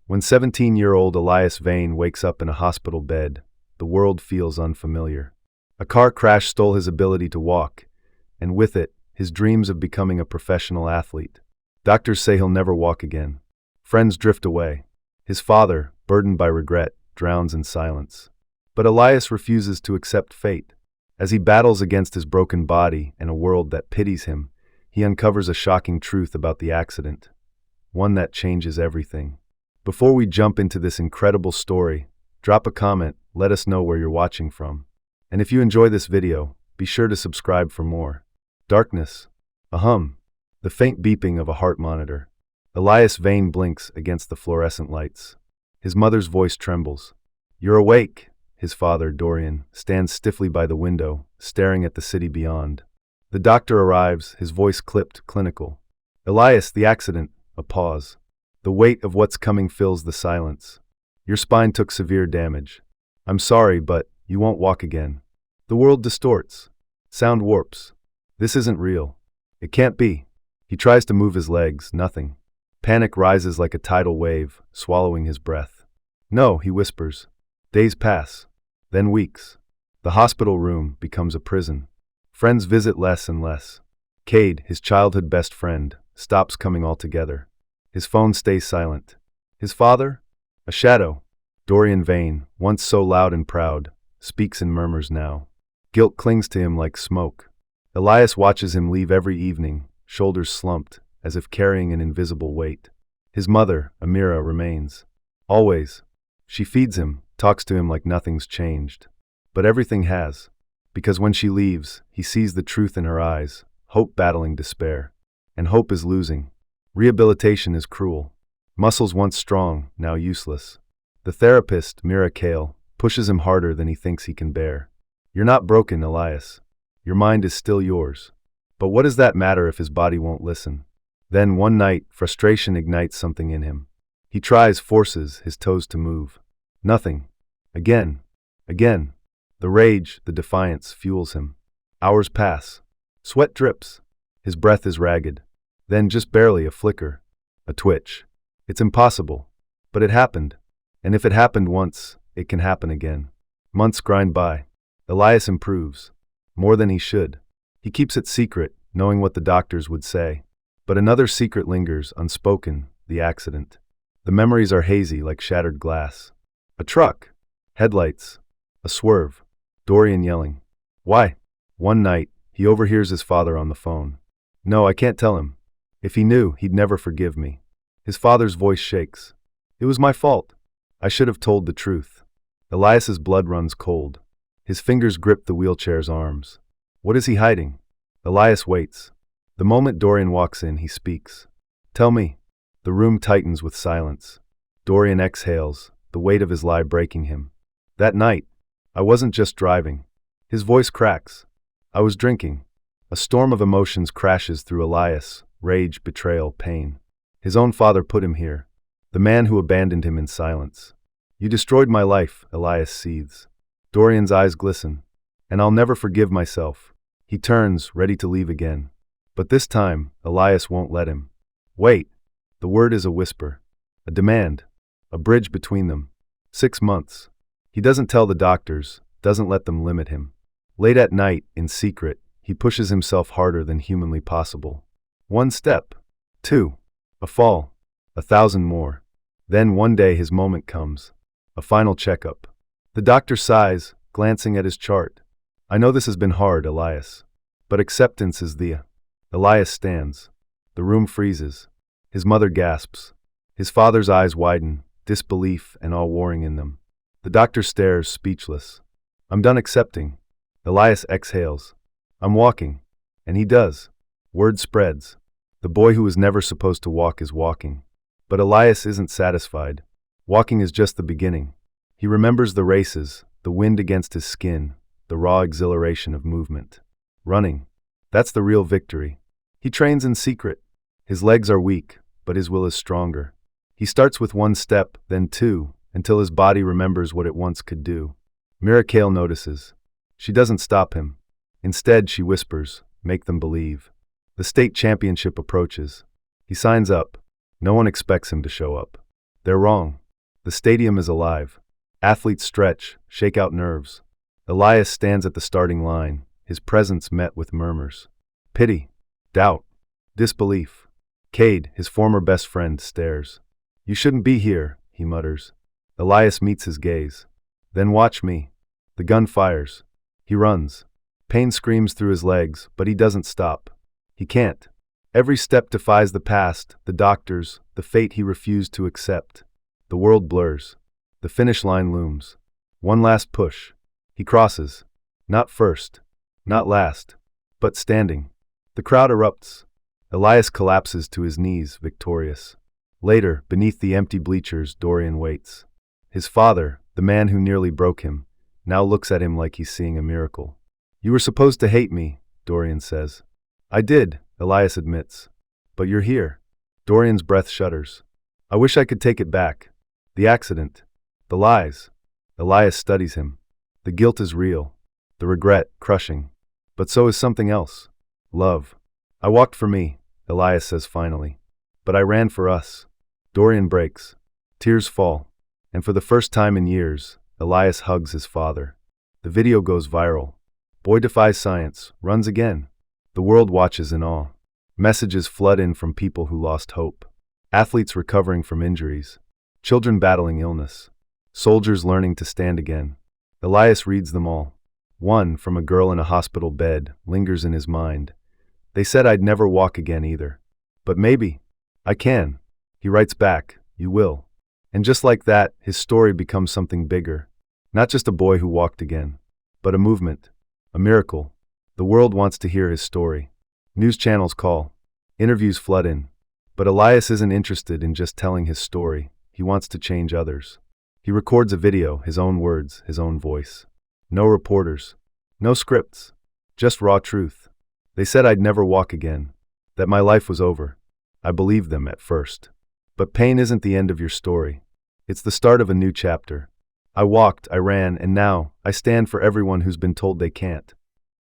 When 17-year-old Elias Vane wakes up in a hospital bed, the world feels unfamiliar. A car crash stole his ability to walk, and with it, his dreams of becoming a professional athlete. Doctors say he'll never walk again. Friends drift away. His father, burdened by regret, drowns in silence. But Elias refuses to accept fate. As he battles against his broken body and a world that pities him, he uncovers a shocking truth about the accident, one that changes everything. Before we jump into this incredible story, drop a comment, let us know where you're watching from. And if you enjoy this video, be sure to subscribe for more. Darkness. A hum. The faint beeping of a heart monitor. Elias Vane blinks against the fluorescent lights. His mother's voice trembles. "You're awake." His father, Dorian, stands stiffly by the window, staring at the city beyond. The doctor arrives, his voice clipped, clinical. "Elias, the accident." A pause. The weight of what's coming fills the silence. "Your spine took severe damage. I'm sorry, but you won't walk again." The world distorts. Sound warps. This isn't real. It can't be. He tries to move his legs, nothing. Panic rises like a tidal wave, swallowing his breath. "No," he whispers. Days pass. Then weeks. The hospital room becomes a prison. Friends visit less and less. Cade, his childhood best friend, stops coming altogether. His phone stays silent. His father? A shadow. Dorian Vane, once so loud and proud, speaks in murmurs now. Guilt clings to him like smoke. Elias watches him leave every evening, shoulders slumped, as if carrying an invisible weight. His mother, Amira, remains. Always. She feeds him, talks to him like nothing's changed. But everything has. Because when she leaves, he sees the truth in her eyes, hope battling despair. And hope is losing. Rehabilitation is cruel. Muscles once strong, now useless. The therapist, Mira Kale, pushes him harder than he thinks he can bear. "You're not broken, Elias. Your mind is still yours." But what does that matter if his body won't listen? Then one night, frustration ignites something in him. He tries, forces his toes to move. Nothing. Again. Again. The rage, the defiance, fuels him. Hours pass. Sweat drips. His breath is ragged. Then just barely a flicker. A twitch. It's impossible. But it happened. And if it happened once, it can happen again. Months grind by. Elias improves. More than he should. He keeps it secret, knowing what the doctors would say. But another secret lingers, unspoken, the accident. The memories are hazy like shattered glass. A truck. Headlights. A swerve. Dorian yelling. "Why?" One night, he overhears his father on the phone. "No, I can't tell him. If he knew, he'd never forgive me." His father's voice shakes. "It was my fault. I should have told the truth." Elias's blood runs cold. His fingers grip the wheelchair's arms. What is he hiding? Elias waits. The moment Dorian walks in, he speaks. "Tell me." The room tightens with silence. Dorian exhales, the weight of his lie breaking him. "That night, I wasn't just driving." His voice cracks. "I was drinking." A storm of emotions crashes through Elias. Rage, betrayal, pain. His own father put him here. The man who abandoned him in silence. "You destroyed my life," Elias seethes. Dorian's eyes glisten. "And I'll never forgive myself." He turns, ready to leave again. But this time, Elias won't let him. "Wait." The word is a whisper. A demand. A bridge between them. 6 months. He doesn't tell the doctors, doesn't let them limit him. Late at night, in secret, he pushes himself harder than humanly possible. 1 step. 2. A fall. 1,000 more. Then one day his moment comes. A final checkup. The doctor sighs, glancing at his chart. "I know this has been hard, Elias. But acceptance is the..." Elias stands. The room freezes. His mother gasps. His father's eyes widen, disbelief and all warring in them. The doctor stares, speechless. "I'm done accepting." Elias exhales. "I'm walking." And he does. Word spreads. The boy who was never supposed to walk is walking. But Elias isn't satisfied. Walking is just the beginning. He remembers the races, the wind against his skin, the raw exhilaration of movement. Running. That's the real victory. He trains in secret. His legs are weak, but his will is stronger. He starts with 1 step, then 2, until his body remembers what it once could do. Mira Kale notices. She doesn't stop him. Instead, she whispers, "Make them believe." The state championship approaches. He signs up. No one expects him to show up. They're wrong. The stadium is alive. Athletes stretch, shake out nerves. Elias stands at the starting line, his presence met with murmurs. Pity, doubt, disbelief. Cade, his former best friend, stares. You shouldn't be here, he mutters. Elias meets his gaze. Then watch me. The gun fires. He runs. Pain screams through his legs, but he doesn't stop. He can't. Every step defies the past, the doctors, the fate he refused to accept. The world blurs. The finish line looms. One last push. He crosses. Not first. Not last. But standing. The crowd erupts. Elias collapses to his knees, victorious. Later, beneath the empty bleachers, Dorian waits. His father, the man who nearly broke him, now looks at him like he's seeing a miracle. You were supposed to hate me, Dorian says. I did, Elias admits. But you're here. Dorian's breath shudders. I wish I could take it back. The accident. The lies. Elias studies him. The guilt is real. The regret, crushing. But so is something else. Love. I walked for me, Elias says finally. But I ran for us. Dorian breaks. Tears fall. And for the first time in years, Elias hugs his father. The video goes viral. Boy defies science, runs again. The world watches in awe. Messages flood in from people who lost hope. Athletes recovering from injuries. Children battling illness. Soldiers learning to stand again. Elias reads them all. One, from a girl in a hospital bed, lingers in his mind. They said I'd never walk again either. But maybe. I can. He writes back, you will. And just like that, his story becomes something bigger. Not just a boy who walked again, but a movement. A miracle. The world wants to hear his story. News channels call. Interviews flood in. But Elias isn't interested in just telling his story. He wants to change others. He records a video, his own words, his own voice. No reporters. No scripts. Just raw truth. They said I'd never walk again. That my life was over. I believed them at first. But pain isn't the end of your story. It's the start of a new chapter. I walked, I ran, and now, I stand for everyone who's been told they can't.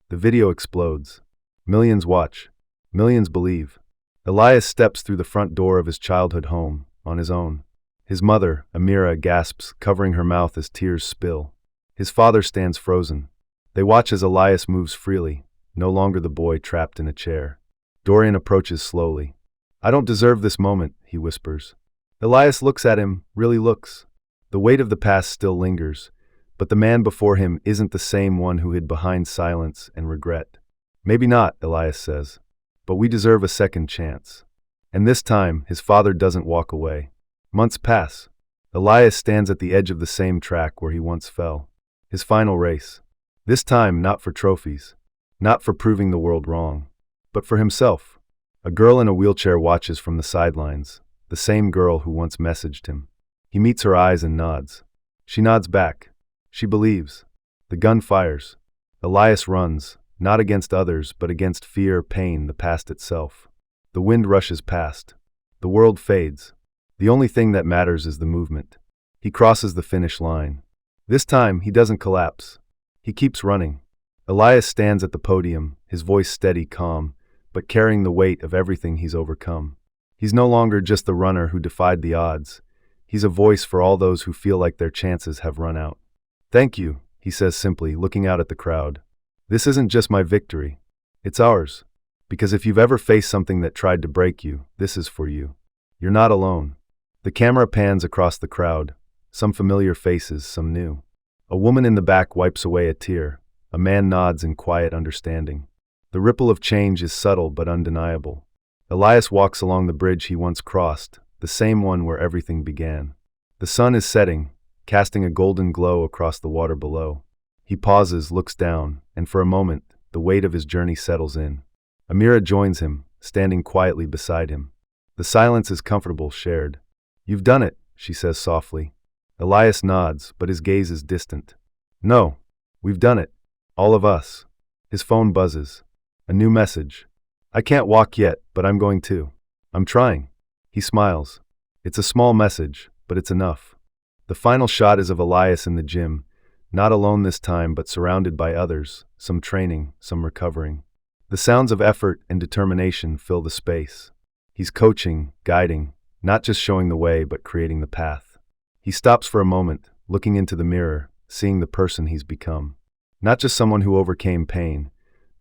The video explodes. Millions watch. Millions believe. Elias steps through the front door of his childhood home, on his own. His mother, Amira, gasps, covering her mouth as tears spill. His father stands frozen. They watch as Elias moves freely, no longer the boy trapped in a chair. Dorian approaches slowly. I don't deserve this moment, he whispers. Elias looks at him, really looks. The weight of the past still lingers, but the man before him isn't the same one who hid behind silence and regret. Maybe not, Elias says, but we deserve a second chance. And this time, his father doesn't walk away. Months pass. Elias stands at the edge of the same track where he once fell. His final race. This time, not for trophies. Not for proving the world wrong. But for himself. A girl in a wheelchair watches from the sidelines, the same girl who once messaged him. He meets her eyes and nods. She nods back. She believes. The gun fires. Elias runs, not against others, but against fear, pain, the past itself. The wind rushes past. The world fades. The only thing that matters is the movement. He crosses the finish line. This time, he doesn't collapse. He keeps running. Elias stands at the podium, his voice steady, calm, but carrying the weight of everything he's overcome. He's no longer just the runner who defied the odds. He's a voice for all those who feel like their chances have run out. Thank you, he says simply, looking out at the crowd. This isn't just my victory. It's ours. Because if you've ever faced something that tried to break you, this is for you. You're not alone. The camera pans across the crowd, some familiar faces, some new. A woman in the back wipes away a tear. A man nods in quiet understanding. The ripple of change is subtle but undeniable. Elias walks along the bridge he once crossed, the same one where everything began. The sun is setting, casting a golden glow across the water below. He pauses, looks down, and for a moment, the weight of his journey settles in. Amira joins him, standing quietly beside him. The silence is comfortable, shared. You've done it, she says softly. Elias nods, but his gaze is distant. No, we've done it. All of us. His phone buzzes. A new message. I can't walk yet, but I'm going to. I'm trying. He smiles. It's a small message, but it's enough. The final shot is of Elias in the gym, not alone this time, but surrounded by others, some training, some recovering. The sounds of effort and determination fill the space. He's coaching, guiding, not just showing the way, but creating the path. He stops for a moment, looking into the mirror, seeing the person he's become. Not just someone who overcame pain,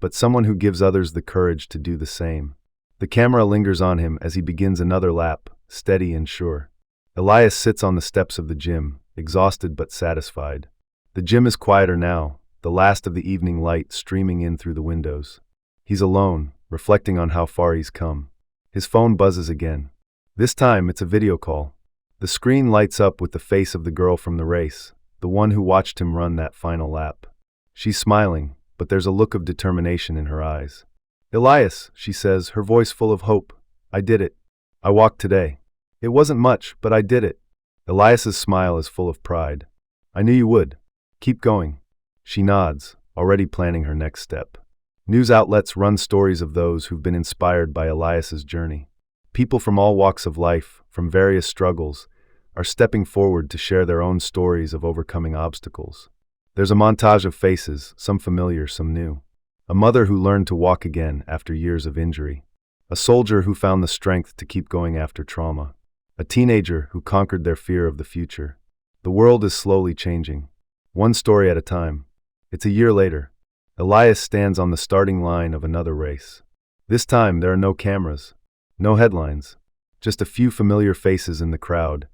but someone who gives others the courage to do the same. The camera lingers on him as he begins another lap, steady and sure. Elias sits on the steps of the gym, exhausted but satisfied. The gym is quieter now, the last of the evening light streaming in through the windows. He's alone, reflecting on how far he's come. His phone buzzes again. This time, it's a video call. The screen lights up with the face of the girl from the race, the one who watched him run that final lap. She's smiling, but there's a look of determination in her eyes. "Elias," she says, her voice full of hope. "I did it. I walked today. It wasn't much, but I did it." Elias's smile is full of pride. "I knew you would. Keep going." She nods, already planning her next step. News outlets run stories of those who've been inspired by Elias's journey. People from all walks of life, from various struggles, are stepping forward to share their own stories of overcoming obstacles. There's a montage of faces, some familiar, some new. A mother who learned to walk again after years of injury. A soldier who found the strength to keep going after trauma. A teenager who conquered their fear of the future. The world is slowly changing, one story at a time. It's a year later. Elias stands on the starting line of another race. This time, there are no cameras, no headlines, just a few familiar faces in the crowd,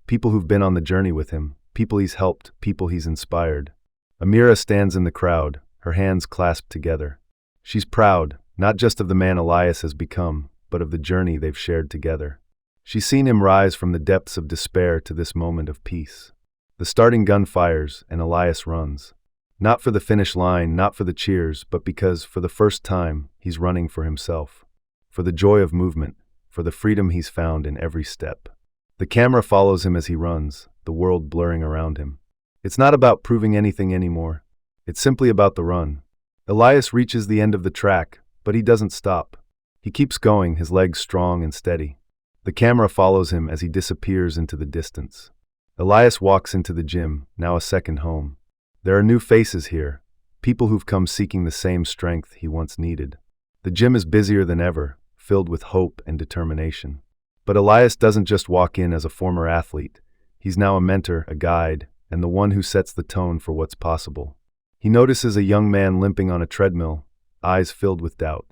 people who've been on the journey with him, people he's helped, people he's inspired. Amira stands in the crowd, her hands clasped together. She's proud, not just of the man Elias has become, but of the journey they've shared together. She's seen him rise from the depths of despair to this moment of peace. The starting gun fires, and Elias runs. Not for the finish line, not for the cheers, but because, for the first time, he's running for himself. For the joy of movement, for the freedom he's found in every step. The camera follows him as he runs, the world blurring around him. It's not about proving anything anymore. It's simply about the run. Elias reaches the end of the track, but he doesn't stop. He keeps going, his legs strong and steady. The camera follows him as he disappears into the distance. Elias walks into the gym, now a second home. There are new faces here, people who've come seeking the same strength he once needed. The gym is busier than ever, filled with hope and determination. But Elias doesn't just walk in as a former athlete. He's now a mentor, a guide, and the one who sets the tone for what's possible. He notices a young man limping on a treadmill, eyes filled with doubt.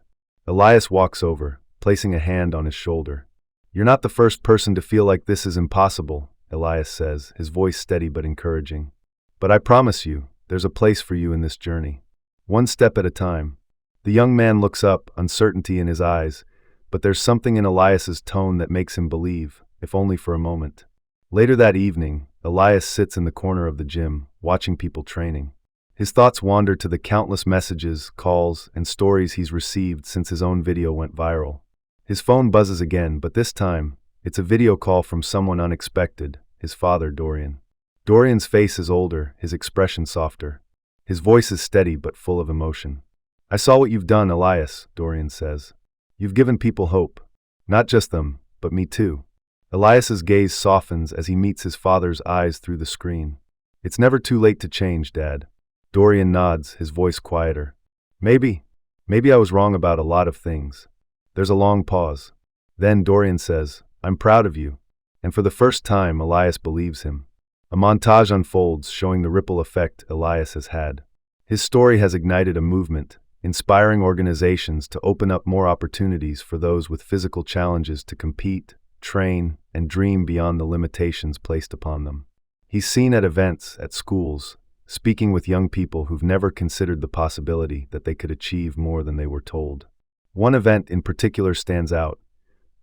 Elias walks over, placing a hand on his shoulder. "You're not the first person to feel like this is impossible," Elias says, his voice steady but encouraging. "But I promise you, there's a place for you in this journey. One step at a time." The young man looks up, uncertainty in his eyes, but there's something in Elias's tone that makes him believe, if only for a moment. Later that evening, Elias sits in the corner of the gym, watching people training. His thoughts wander to the countless messages, calls, and stories he's received since his own video went viral. His phone buzzes again, but this time, it's a video call from someone unexpected, his father, Dorian. Dorian's face is older, his expression softer. His voice is steady but full of emotion. "I saw what you've done, Elias," Dorian says. "You've given people hope. Not just them, but me too." Elias's gaze softens as he meets his father's eyes through the screen. "It's never too late to change, Dad." Dorian nods, his voice quieter. Maybe I was wrong about a lot of things." There's a long pause. Then Dorian says, "I'm proud of you." And for the first time, Elias believes him. A montage unfolds showing the ripple effect Elias has had. His story has ignited a movement, inspiring organizations to open up more opportunities for those with physical challenges to compete, train, and dream beyond the limitations placed upon them. He's seen at events, at schools, speaking with young people who've never considered the possibility that they could achieve more than they were told. One event in particular stands out,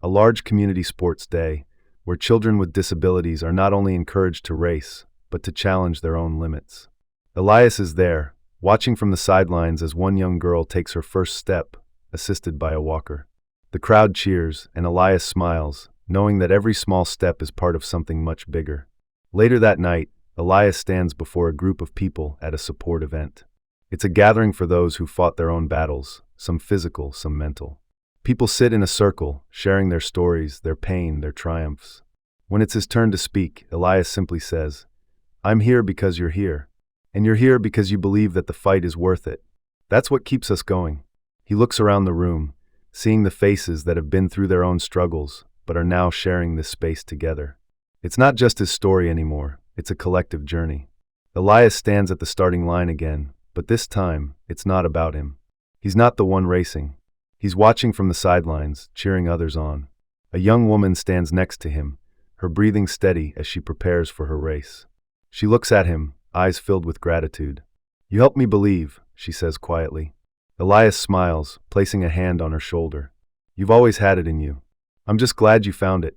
a large community sports day, where children with disabilities are not only encouraged to race, but to challenge their own limits. Elias is there, watching from the sidelines as one young girl takes her first step, assisted by a walker. The crowd cheers, and Elias smiles, knowing that every small step is part of something much bigger. Later that night, Elias stands before a group of people at a support event. It's a gathering for those who fought their own battles, some physical, some mental. People sit in a circle, sharing their stories, their pain, their triumphs. When it's his turn to speak, Elias simply says, "I'm here because you're here. And you're here because you believe that the fight is worth it. That's what keeps us going." He looks around the room, seeing the faces that have been through their own struggles, but are now sharing this space together. It's not just his story anymore, it's a collective journey. Elias stands at the starting line again, but this time, it's not about him. He's not the one racing. He's watching from the sidelines, cheering others on. A young woman stands next to him, her breathing steady as she prepares for her race. She looks at him, eyes filled with gratitude. "You helped me believe," she says quietly. Elias smiles, placing a hand on her shoulder. "You've always had it in you. I'm just glad you found it."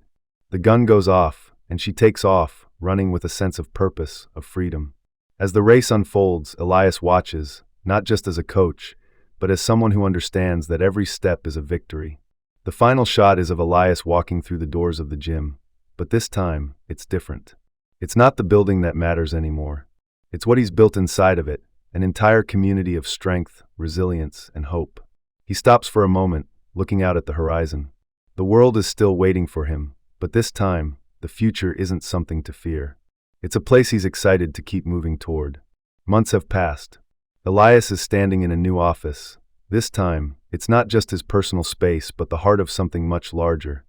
The gun goes off, and she takes off, running with a sense of purpose, of freedom. As the race unfolds, Elias watches, not just as a coach, but as someone who understands that every step is a victory. The final shot is of Elias walking through the doors of the gym, but this time, it's different. It's not the building that matters anymore. It's what he's built inside of it, an entire community of strength, resilience, and hope. He stops for a moment, looking out at the horizon. The world is still waiting for him, but this time, the future isn't something to fear. It's a place he's excited to keep moving toward. Months have passed. Elias is standing in a new office. This time, it's not just his personal space but the heart of something much larger,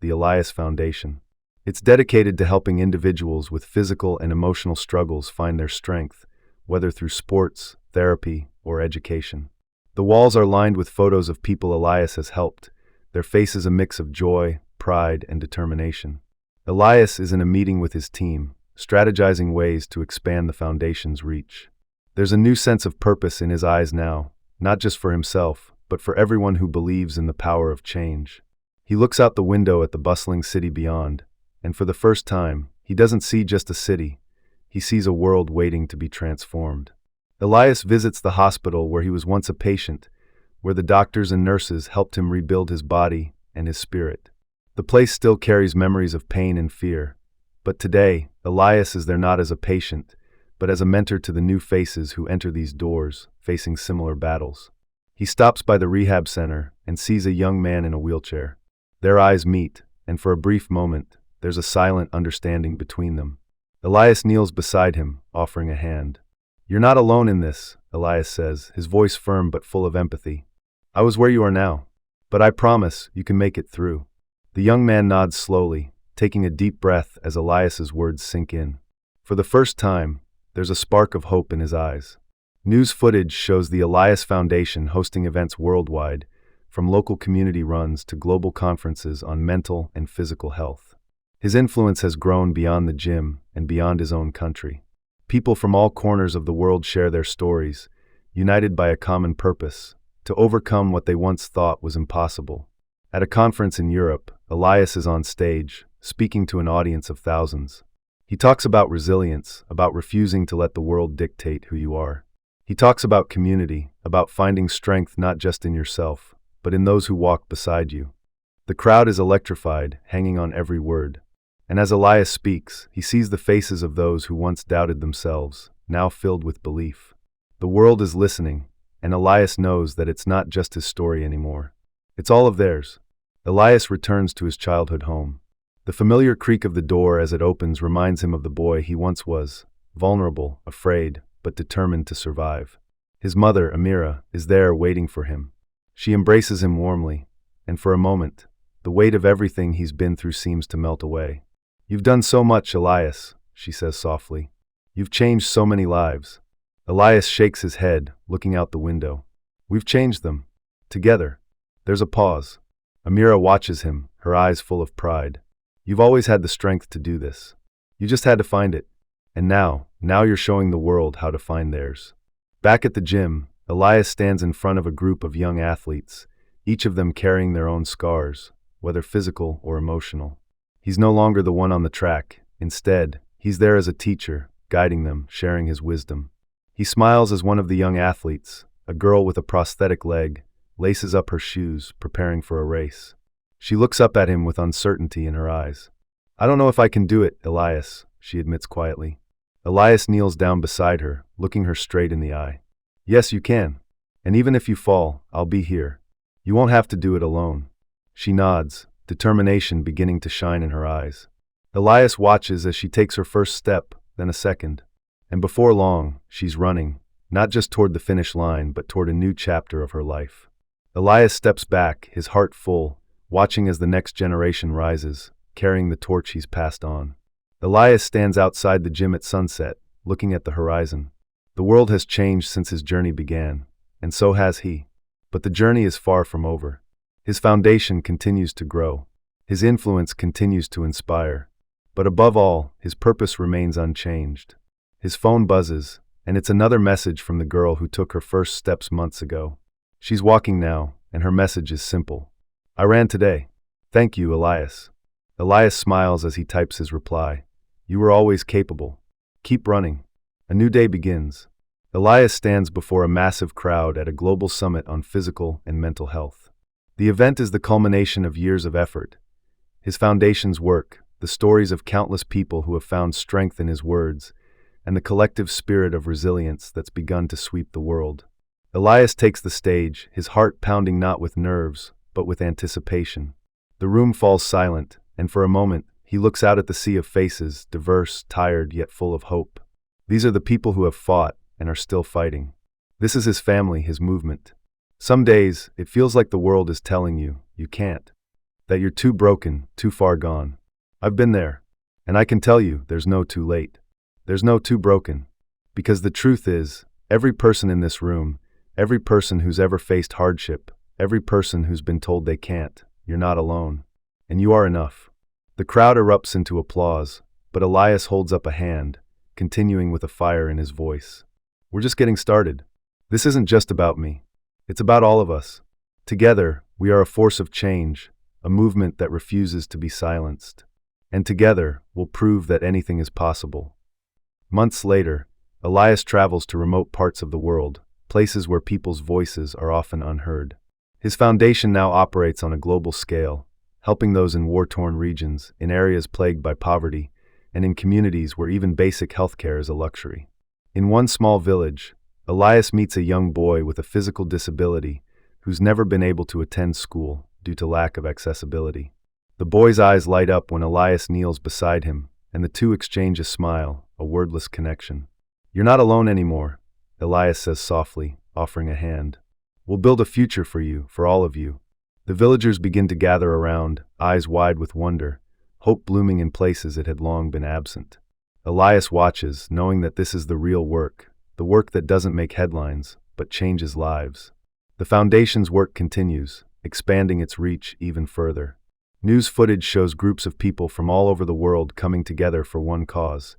the Elias Foundation. It's dedicated to helping individuals with physical and emotional struggles find their strength, whether through sports, therapy, or education. The walls are lined with photos of people Elias has helped, their faces a mix of joy, pride, and determination. Elias is in a meeting with his team, strategizing ways to expand the foundation's reach. There's a new sense of purpose in his eyes now, not just for himself, but for everyone who believes in the power of change. He looks out the window at the bustling city beyond, and for the first time, he doesn't see just a city, he sees a world waiting to be transformed. Elias visits the hospital where he was once a patient, where the doctors and nurses helped him rebuild his body and his spirit. The place still carries memories of pain and fear, but today, Elias is there not as a patient, but as a mentor to the new faces who enter these doors, facing similar battles. He stops by the rehab center and sees a young man in a wheelchair. Their eyes meet, and for a brief moment, there's a silent understanding between them. Elias kneels beside him, offering a hand. "You're not alone in this," Elias says, his voice firm but full of empathy. "I was where you are now, but I promise you can make it through." The young man nods slowly, taking a deep breath as Elias's words sink in. For the first time, there's a spark of hope in his eyes. News footage shows the Elias Foundation hosting events worldwide, from local community runs to global conferences on mental and physical health. His influence has grown beyond the gym and beyond his own country. People from all corners of the world share their stories, united by a common purpose, to overcome what they once thought was impossible. At a conference in Europe, Elias is on stage, speaking to an audience of thousands. He talks about resilience, about refusing to let the world dictate who you are. He talks about community, about finding strength not just in yourself, but in those who walk beside you. The crowd is electrified, hanging on every word. And as Elias speaks, he sees the faces of those who once doubted themselves, now filled with belief. The world is listening, and Elias knows that it's not just his story anymore. It's all of theirs. Elias returns to his childhood home. The familiar creak of the door as it opens reminds him of the boy he once was, vulnerable, afraid, but determined to survive. His mother, Amira, is there waiting for him. She embraces him warmly, and for a moment, the weight of everything he's been through seems to melt away. "You've done so much, Elias," she says softly. "You've changed so many lives." Elias shakes his head, looking out the window. "We've changed them. Together." There's a pause. Amira watches him, her eyes full of pride. "You've always had the strength to do this. You just had to find it. And now you're showing the world how to find theirs." Back at the gym, Elias stands in front of a group of young athletes, each of them carrying their own scars, whether physical or emotional. He's no longer the one on the track. Instead, he's there as a teacher, guiding them, sharing his wisdom. He smiles as one of the young athletes, a girl with a prosthetic leg, laces up her shoes, preparing for a race. She looks up at him with uncertainty in her eyes. "I don't know if I can do it, Elias," she admits quietly. Elias kneels down beside her, looking her straight in the eye. "Yes, you can. And even if you fall, I'll be here. You won't have to do it alone." She nods, determination beginning to shine in her eyes. Elias watches as she takes her first step, then a second. And before long, she's running, not just toward the finish line, but toward a new chapter of her life. Elias steps back, his heart full, watching as the next generation rises, carrying the torch he's passed on. Elias stands outside the gym at sunset, looking at the horizon. The world has changed since his journey began, and so has he. But the journey is far from over. His foundation continues to grow. His influence continues to inspire. But above all, his purpose remains unchanged. His phone buzzes, and it's another message from the girl who took her first steps months ago. She's walking now, and her message is simple. I ran today. Thank you, Elias. Elias smiles as he types his reply. You were always capable. Keep running. A new day begins. Elias stands before a massive crowd at a global summit on physical and mental health. The event is the culmination of years of effort. His foundation's work, the stories of countless people who have found strength in his words, and the collective spirit of resilience that's begun to sweep the world. Elias takes the stage, his heart pounding not with nerves, but with anticipation. The room falls silent, and for a moment, he looks out at the sea of faces, diverse, tired, yet full of hope. These are the people who have fought and are still fighting. This is his family, his movement. Some days, it feels like the world is telling you, you can't. That you're too broken, too far gone. I've been there. And I can tell you, there's no too late. There's no too broken. Because the truth is, every person in this room, every person who's ever faced hardship, every person who's been told they can't, you're not alone. And you are enough. The crowd erupts into applause, but Elias holds up a hand, continuing with a fire in his voice. We're just getting started. This isn't just about me. It's about all of us. Together, we are a force of change, a movement that refuses to be silenced. And together, we'll prove that anything is possible. Months later, Elias travels to remote parts of the world, places where people's voices are often unheard. His foundation now operates on a global scale, helping those in war-torn regions, in areas plagued by poverty, and in communities where even basic healthcare is a luxury. In one small village, Elias meets a young boy with a physical disability who's never been able to attend school due to lack of accessibility. The boy's eyes light up when Elias kneels beside him, and the two exchange a smile, a wordless connection. You're not alone anymore, Elias says softly, offering a hand. We'll build a future for you, for all of you. The villagers begin to gather around, eyes wide with wonder, hope blooming in places it had long been absent. Elias watches, knowing that this is the real work, the work that doesn't make headlines, but changes lives. The foundation's work continues, expanding its reach even further. News footage shows groups of people from all over the world coming together for one cause,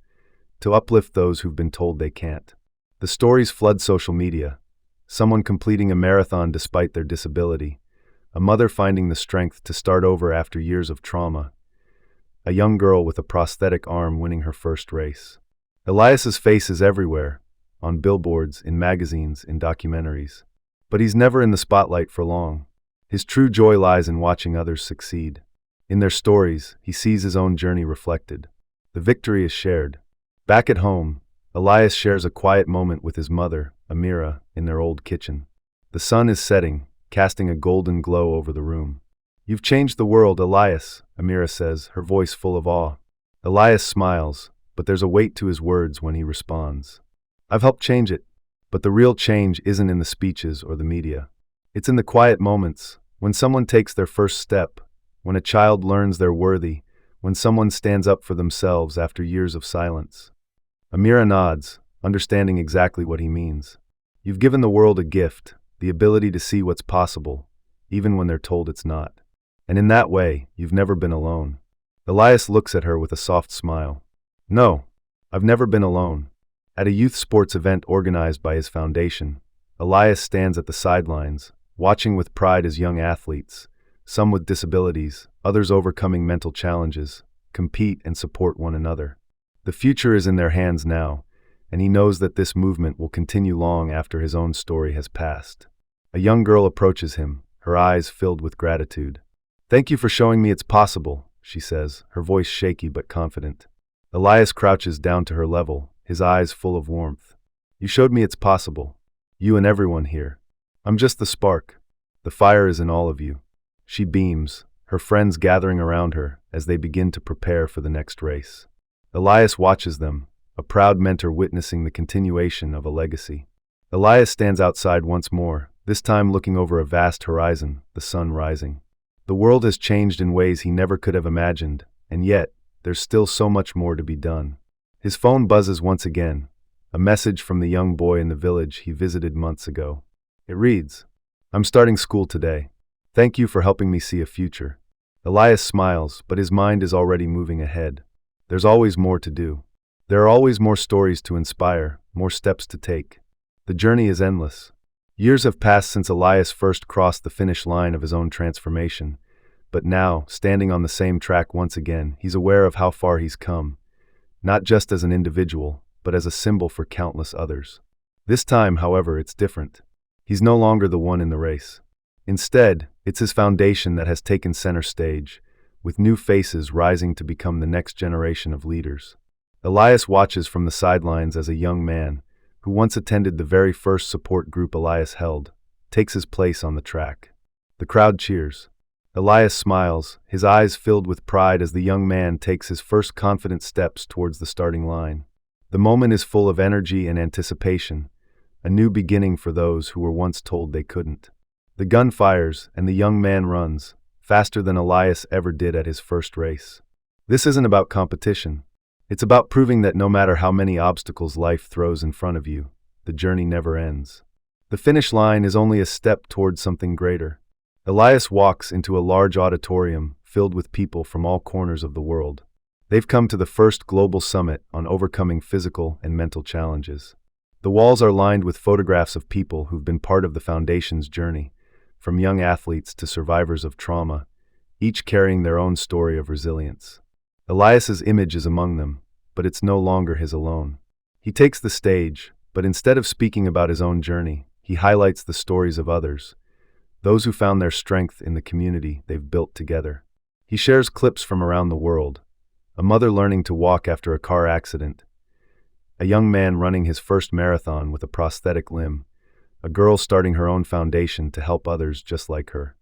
to uplift those who've been told they can't. The stories flood social media. Someone completing a marathon despite their disability, a mother finding the strength to start over after years of trauma, a young girl with a prosthetic arm winning her first race. Elias's face is everywhere, on billboards, in magazines, in documentaries. But he's never in the spotlight for long. His true joy lies in watching others succeed. In their stories, he sees his own journey reflected. The victory is shared. Back at home, Elias shares a quiet moment with his mother, Amira, in their old kitchen. The sun is setting, casting a golden glow over the room. You've changed the world, Elias, Amira says, her voice full of awe. Elias smiles, but there's a weight to his words when he responds. I've helped change it, but the real change isn't in the speeches or the media. It's in the quiet moments, when someone takes their first step, when a child learns they're worthy, when someone stands up for themselves after years of silence. Amira nods, understanding exactly what he means. You've given the world a gift, the ability to see what's possible, even when they're told it's not. And in that way, you've never been alone. Elias looks at her with a soft smile. No, I've never been alone. At a youth sports event organized by his foundation, Elias stands at the sidelines, watching with pride as young athletes, some with disabilities, others overcoming mental challenges, compete and support one another. The future is in their hands now, and he knows that this movement will continue long after his own story has passed. A young girl approaches him, her eyes filled with gratitude. Thank you for showing me it's possible, she says, her voice shaky but confident. Elias crouches down to her level, his eyes full of warmth. You showed me it's possible. You and everyone here. I'm just the spark. The fire is in all of you. She beams, her friends gathering around her as they begin to prepare for the next race. Elias watches them, a proud mentor witnessing the continuation of a legacy. Elias stands outside once more, this time looking over a vast horizon, the sun rising. The world has changed in ways he never could have imagined, and yet, there's still so much more to be done. His phone buzzes once again, a message from the young boy in the village he visited months ago. It reads, "I'm starting school today. Thank you for helping me see a future." Elias smiles, but his mind is already moving ahead. There's always more to do. There are always more stories to inspire, more steps to take. The journey is endless. Years have passed since Elias first crossed the finish line of his own transformation, but now, standing on the same track once again, he's aware of how far he's come, not just as an individual, but as a symbol for countless others. This time, however, it's different. He's no longer the one in the race. Instead, it's his foundation that has taken center stage, with new faces rising to become the next generation of leaders. Elias watches from the sidelines as a young man, who once attended the very first support group Elias held, takes his place on the track. The crowd cheers. Elias smiles, his eyes filled with pride as the young man takes his first confident steps towards the starting line. The moment is full of energy and anticipation, a new beginning for those who were once told they couldn't. The gun fires, and the young man runs, faster than Elias ever did at his first race. This isn't about competition. It's about proving that no matter how many obstacles life throws in front of you, the journey never ends. The finish line is only a step towards something greater. Elias walks into a large auditorium filled with people from all corners of the world. They've come to the first global summit on overcoming physical and mental challenges. The walls are lined with photographs of people who've been part of the Foundation's journey, from young athletes to survivors of trauma, each carrying their own story of resilience. Elias's image is among them, but it's no longer his alone. He takes the stage, but instead of speaking about his own journey, he highlights the stories of others, those who found their strength in the community they've built together. He shares clips from around the world: a mother learning to walk after a car accident, a young man running his first marathon with a prosthetic limb, a girl starting her own foundation to help others just like her.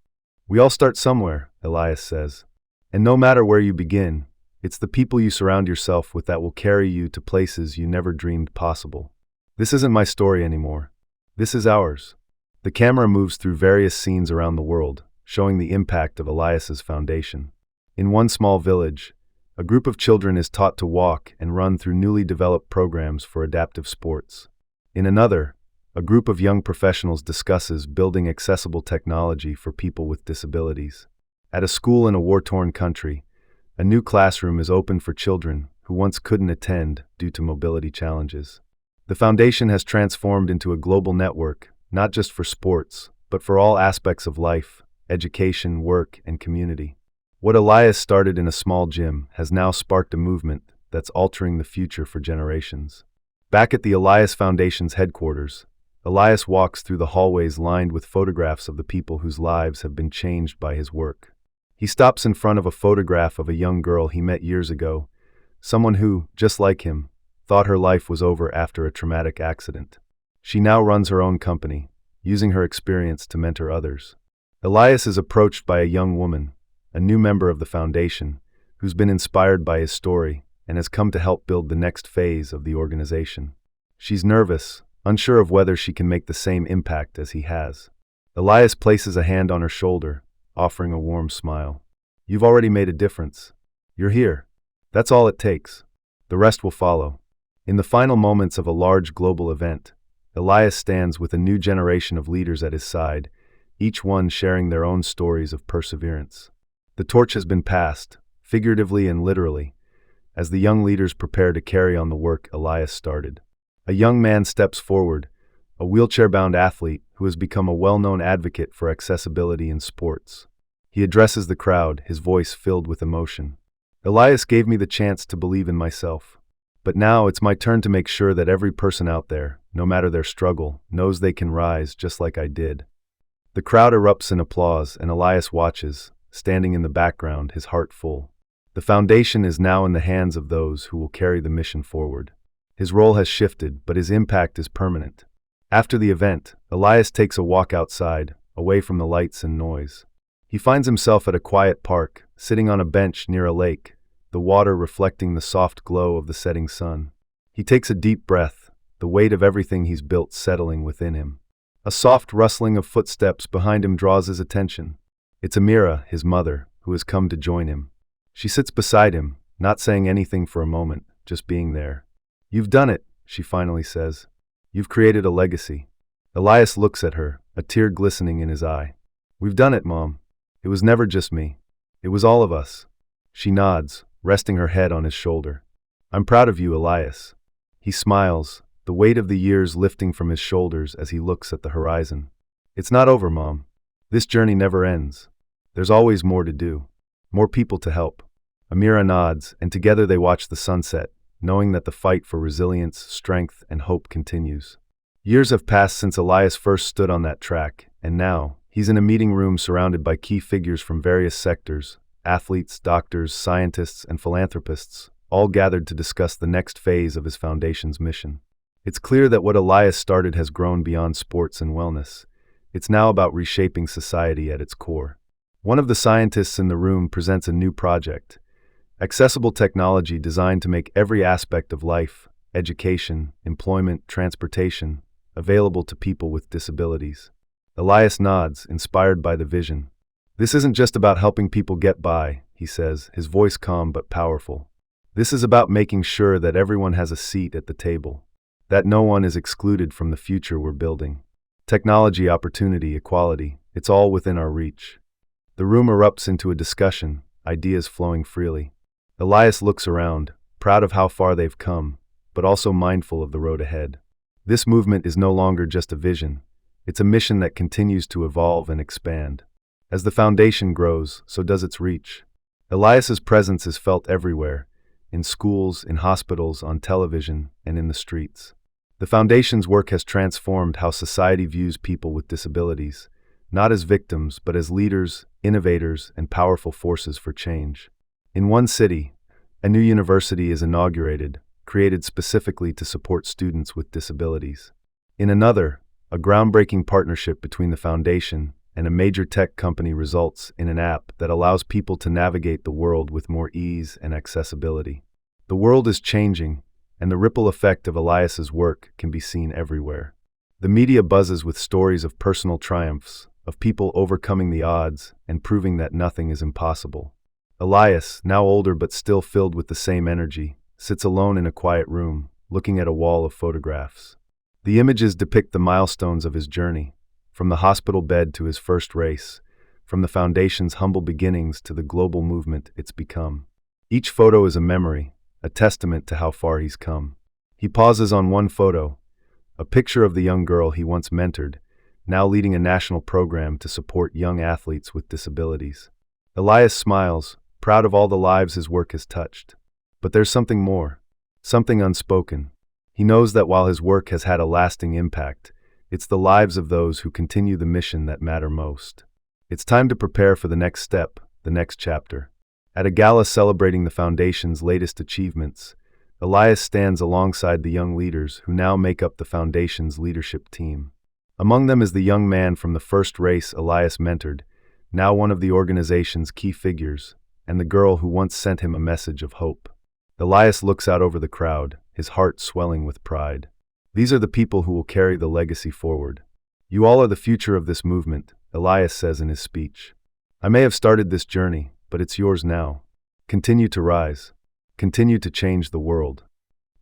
"We all start somewhere," Elias says. "And no matter where you begin, it's the people you surround yourself with that will carry you to places you never dreamed possible." This isn't my story anymore. This is ours. The camera moves through various scenes around the world, showing the impact of Elias's foundation. In one small village, a group of children is taught to walk and run through newly developed programs for adaptive sports. In another, a group of young professionals discusses building accessible technology for people with disabilities. At a school in a war-torn country, a new classroom is opened for children who once couldn't attend due to mobility challenges. The foundation has transformed into a global network, not just for sports, but for all aspects of life, education, work, and community. What Elias started in a small gym has now sparked a movement that's altering the future for generations. Back at the Elias Foundation's headquarters, Elias walks through the hallways lined with photographs of the people whose lives have been changed by his work. He stops in front of a photograph of a young girl he met years ago, someone who, just like him, thought her life was over after a traumatic accident. She now runs her own company, using her experience to mentor others. Elias is approached by a young woman, a new member of the foundation, who's been inspired by his story and has come to help build the next phase of the organization. She's nervous, unsure of whether she can make the same impact as he has. Elias places a hand on her shoulder, offering a warm smile. "You've already made a difference. You're here. That's all it takes. The rest will follow." In the final moments of a large global event, Elias stands with a new generation of leaders at his side, each one sharing their own stories of perseverance. The torch has been passed, figuratively and literally, as the young leaders prepare to carry on the work Elias started. A young man steps forward, a wheelchair-bound athlete who has become a well-known advocate for accessibility in sports. He addresses the crowd, his voice filled with emotion. "Elias gave me the chance to believe in myself. But now it's my turn to make sure that every person out there, no matter their struggle, knows they can rise just like I did." The crowd erupts in applause, and Elias watches, standing in the background, his heart full. The foundation is now in the hands of those who will carry the mission forward. His role has shifted, but his impact is permanent. After the event, Elias takes a walk outside, away from the lights and noise. He finds himself at a quiet park, sitting on a bench near a lake, the water reflecting the soft glow of the setting sun. He takes a deep breath, the weight of everything he's built settling within him. A soft rustling of footsteps behind him draws his attention. It's Amira, his mother, who has come to join him. She sits beside him, not saying anything for a moment, just being there. "You've done it," she finally says. "You've created a legacy." Elias looks at her, a tear glistening in his eye. "We've done it, Mom. It was never just me. It was all of us." She nods, resting her head on his shoulder. "I'm proud of you, Elias." He smiles, the weight of the years lifting from his shoulders as he looks at the horizon. "It's not over, Mom. This journey never ends. There's always more to do. More people to help." Amira nods, and together they watch the sunset, knowing that the fight for resilience, strength, and hope continues. Years have passed since Elias first stood on that track, and now, he's in a meeting room surrounded by key figures from various sectors: athletes, doctors, scientists, and philanthropists, all gathered to discuss the next phase of his foundation's mission. It's clear that what Elias started has grown beyond sports and wellness. It's now about reshaping society at its core. One of the scientists in the room presents a new project: accessible technology designed to make every aspect of life, education, employment, transportation, available to people with disabilities. Elias nods, inspired by the vision. "This isn't just about helping people get by," he says, his voice calm but powerful. "This is about making sure that everyone has a seat at the table, that no one is excluded from the future we're building. Technology, opportunity, equality, it's all within our reach." The room erupts into a discussion, ideas flowing freely. Elias looks around, proud of how far they've come, but also mindful of the road ahead. This movement is no longer just a vision. It's a mission that continues to evolve and expand. As the foundation grows, so does its reach. Elias's presence is felt everywhere, in schools, in hospitals, on television, and in the streets. The foundation's work has transformed how society views people with disabilities, not as victims, but as leaders, innovators, and powerful forces for change. In one city, a new university is inaugurated, created specifically to support students with disabilities. In another, a groundbreaking partnership between the foundation and a major tech company results in an app that allows people to navigate the world with more ease and accessibility. The world is changing, and the ripple effect of Elias's work can be seen everywhere. The media buzzes with stories of personal triumphs, of people overcoming the odds and proving that nothing is impossible. Elias, now older but still filled with the same energy, sits alone in a quiet room, looking at a wall of photographs. The images depict the milestones of his journey, from the hospital bed to his first race, from the foundation's humble beginnings to the global movement it's become. Each photo is a memory, a testament to how far he's come. He pauses on one photo, a picture of the young girl he once mentored, now leading a national program to support young athletes with disabilities. Elias smiles, proud of all the lives his work has touched. But there's something more, something unspoken. He knows that while his work has had a lasting impact, it's the lives of those who continue the mission that matter most. It's time to prepare for the next step, the next chapter. At a gala celebrating the foundation's latest achievements, Elias stands alongside the young leaders who now make up the foundation's leadership team. Among them is the young man from the first race Elias mentored, now one of the organization's key figures, and the girl who once sent him a message of hope. Elias looks out over the crowd, his heart swelling with pride. These are the people who will carry the legacy forward. "You all are the future of this movement," Elias says in his speech. "I may have started this journey, but it's yours now. Continue to rise. Continue to change the world."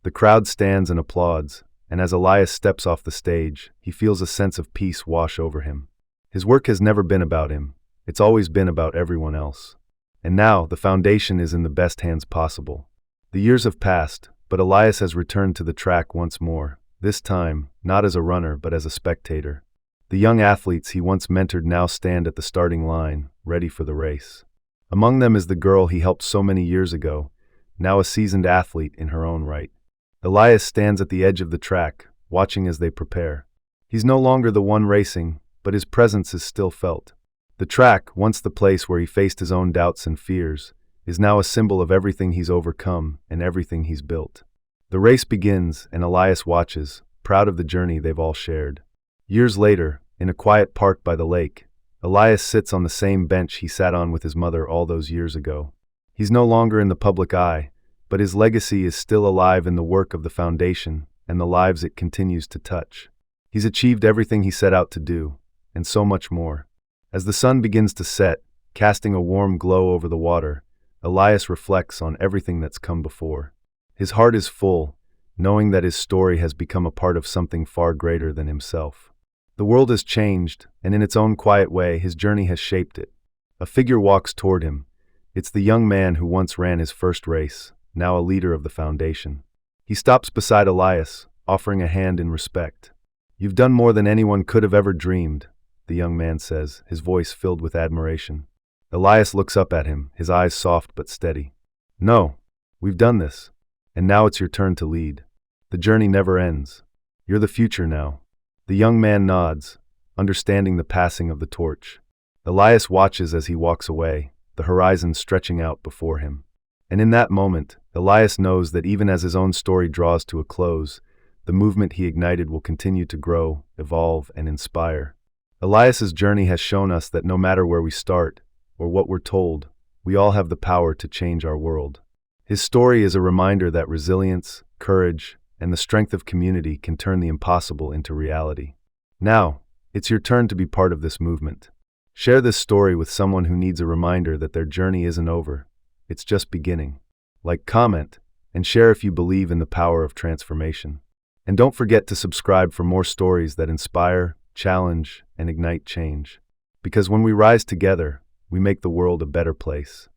The crowd stands and applauds, and as Elias steps off the stage, he feels a sense of peace wash over him. His work has never been about him. It's always been about everyone else. And now, the foundation is in the best hands possible. The years have passed, but Elias has returned to the track once more, this time, not as a runner but as a spectator. The young athletes he once mentored now stand at the starting line, ready for the race. Among them is the girl he helped so many years ago, now a seasoned athlete in her own right. Elias stands at the edge of the track, watching as they prepare. He's no longer the one racing, but his presence is still felt. The track, once the place where he faced his own doubts and fears, is now a symbol of everything he's overcome and everything he's built. The race begins, and Elias watches, proud of the journey they've all shared. Years later, in a quiet park by the lake, Elias sits on the same bench he sat on with his mother all those years ago. He's no longer in the public eye, but his legacy is still alive in the work of the foundation and the lives it continues to touch. He's achieved everything he set out to do, and so much more. As the sun begins to set, Casting a warm glow over the water, Elias reflects on everything that's come before. His heart is full, knowing that his story has become a part of something far greater than himself. The world has changed, and in its own quiet way, his journey has shaped it. A figure walks toward him. It's the young man who once ran his first race, now a leader of the foundation. He stops beside Elias, offering a hand in respect. "You've done more than anyone could have ever dreamed," the young man says, his voice filled with admiration. Elias looks up at him, his eyes soft but steady. "No, we've done this, and now it's your turn to lead. The journey never ends. You're the future now." The young man nods, understanding the passing of the torch. Elias watches as he walks away, the horizon stretching out before him. And in that moment, Elias knows that even as his own story draws to a close, the movement he ignited will continue to grow, evolve, and inspire. Elias's journey has shown us that no matter where we start, or what we're told, we all have the power to change our world. His story is a reminder that resilience, courage, and the strength of community can turn the impossible into reality. Now, it's your turn to be part of this movement. Share this story with someone who needs a reminder that their journey isn't over. It's just beginning. Like, comment, and share if you believe in the power of transformation. And don't forget to subscribe for more stories that inspire, challenge, and ignite change. Because when we rise together, we make the world a better place.